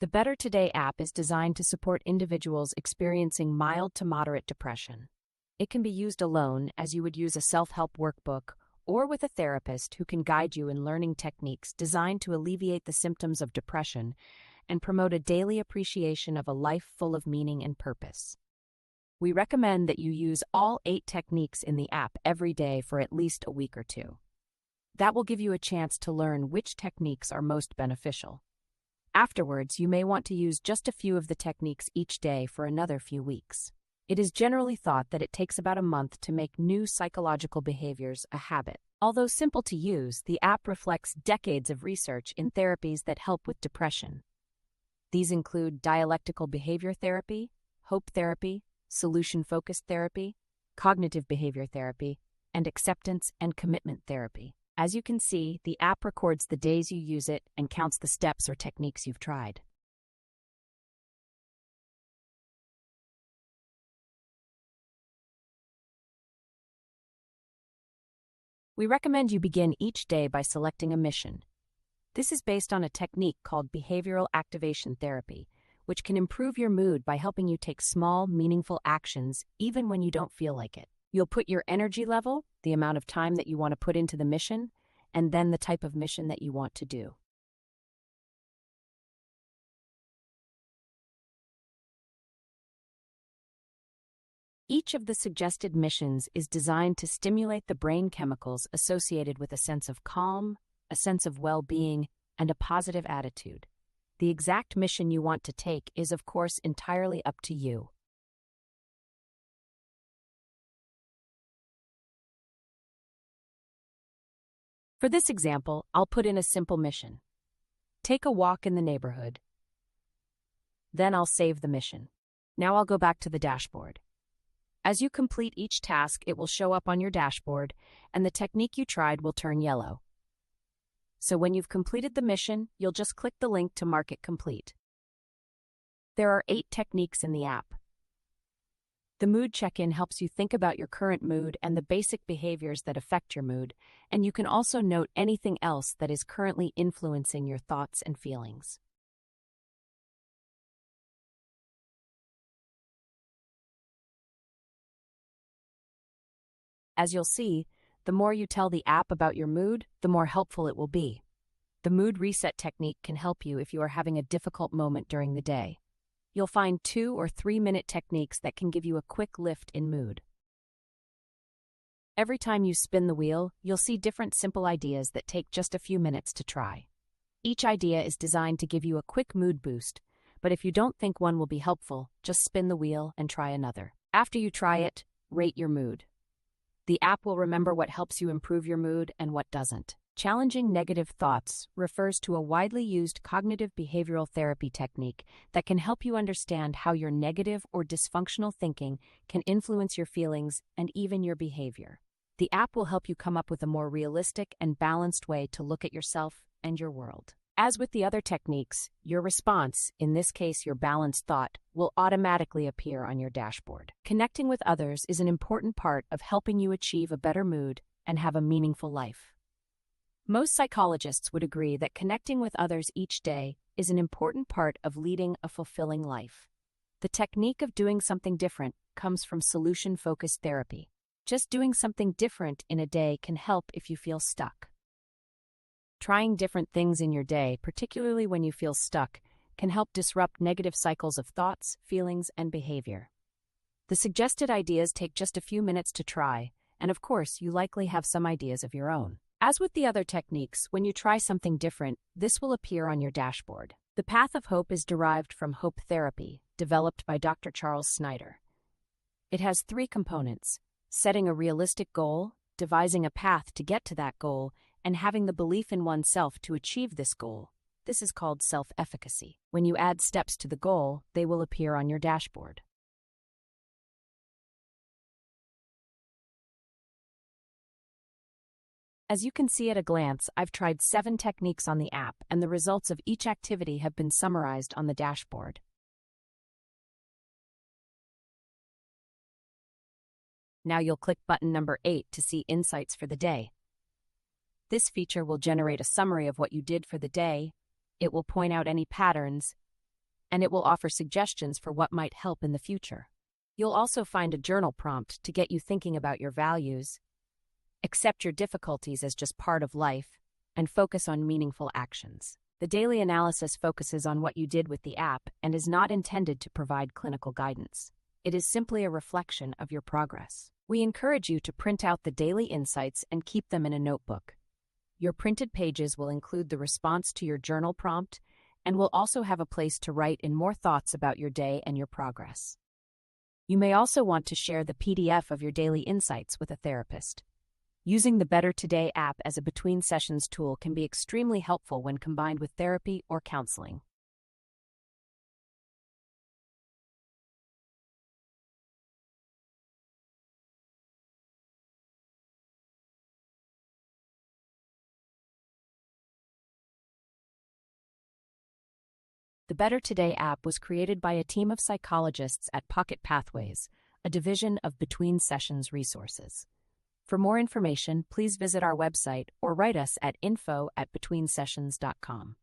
The Better Today app is designed to support individuals experiencing mild to moderate depression. It can be used alone, as you would use a self-help workbook, or with a therapist who can guide you in learning techniques designed to alleviate the symptoms of depression and promote a daily appreciation of a life full of meaning and purpose. We recommend that you use all 8 techniques in the app every day for at least a week or 2. That will give you a chance to learn which techniques are most beneficial. Afterwards, you may want to use just a few of the techniques each day for another few weeks. It is generally thought that it takes about a month to make new psychological behaviors a habit. Although simple to use, the app reflects decades of research in therapies that help with depression. These include dialectical behavior therapy, hope therapy, solution-focused therapy, cognitive behavior therapy, and acceptance and commitment therapy. As you can see, the app records the days you use it and counts the steps or techniques you've tried. We recommend you begin each day by selecting a mission. This is based on a technique called behavioral activation therapy, which can improve your mood by helping you take small, meaningful actions even when you don't feel like it. You'll put your energy level, the amount of time that you want to put into the mission, and then the type of mission that you want to do. Each of the suggested missions is designed to stimulate the brain chemicals associated with a sense of calm, a sense of well-being, and a positive attitude. The exact mission you want to take is, of course, entirely up to you. For this example, I'll put in a simple mission. Take a walk in the neighborhood. Then I'll save the mission. Now I'll go back to the dashboard. As you complete each task, it will show up on your dashboard, and the technique you tried will turn yellow. So when you've completed the mission, you'll just click the link to mark it complete. There are 8 techniques in the app. The mood check-in helps you think about your current mood and the basic behaviors that affect your mood, and you can also note anything else that is currently influencing your thoughts and feelings. As you'll see, the more you tell the app about your mood, the more helpful it will be. The mood reset technique can help you if you are having a difficult moment during the day. You'll find 2 or 3-minute techniques that can give you a quick lift in mood. Every time you spin the wheel, you'll see different simple ideas that take just a few minutes to try. Each idea is designed to give you a quick mood boost, but if you don't think one will be helpful, just spin the wheel and try another. After you try it, rate your mood. The app will remember what helps you improve your mood and what doesn't. Challenging negative thoughts refers to a widely used cognitive behavioral therapy technique that can help you understand how your negative or dysfunctional thinking can influence your feelings and even your behavior. The app will help you come up with a more realistic and balanced way to look at yourself and your world. As with the other techniques, your response, in this case your balanced thought, will automatically appear on your dashboard. Connecting with others is an important part of helping you achieve a better mood and have a meaningful life. Most psychologists would agree that connecting with others each day is an important part of leading a fulfilling life. The technique of doing something different comes from solution-focused therapy. Just doing something different in a day can help if you feel stuck. Trying different things in your day, particularly when you feel stuck, can help disrupt negative cycles of thoughts, feelings, and behavior. The suggested ideas take just a few minutes to try, and of course, you likely have some ideas of your own. As with the other techniques, when you try something different, this will appear on your dashboard. The Path of Hope is derived from hope therapy, developed by Dr. Charles Snyder. It has 3 components: setting a realistic goal, devising a path to get to that goal, and having the belief in oneself to achieve this goal. This is called self-efficacy. When you add steps to the goal, they will appear on your dashboard. As you can see at a glance, I've tried 7 techniques on the app, and the results of each activity have been summarized on the dashboard. Now you'll click button number 8 to see insights for the day. This feature will generate a summary of what you did for the day. It will point out any patterns and it will offer suggestions for what might help in the future. You'll also find a journal prompt to get you thinking about your values, accept your difficulties as just part of life, and focus on meaningful actions. The daily analysis focuses on what you did with the app and is not intended to provide clinical guidance. It is simply a reflection of your progress. We encourage you to print out the daily insights and keep them in a notebook. Your printed pages will include the response to your journal prompt and will also have a place to write in more thoughts about your day and your progress. You may also want to share the PDF of your daily insights with a therapist. Using the Better Today app as a between sessions tool can be extremely helpful when combined with therapy or counseling. The Better Today app was created by a team of psychologists at Pocket Pathways, a division of Between Sessions Resources. For more information, please visit our website or write us at info@betweensessions.com.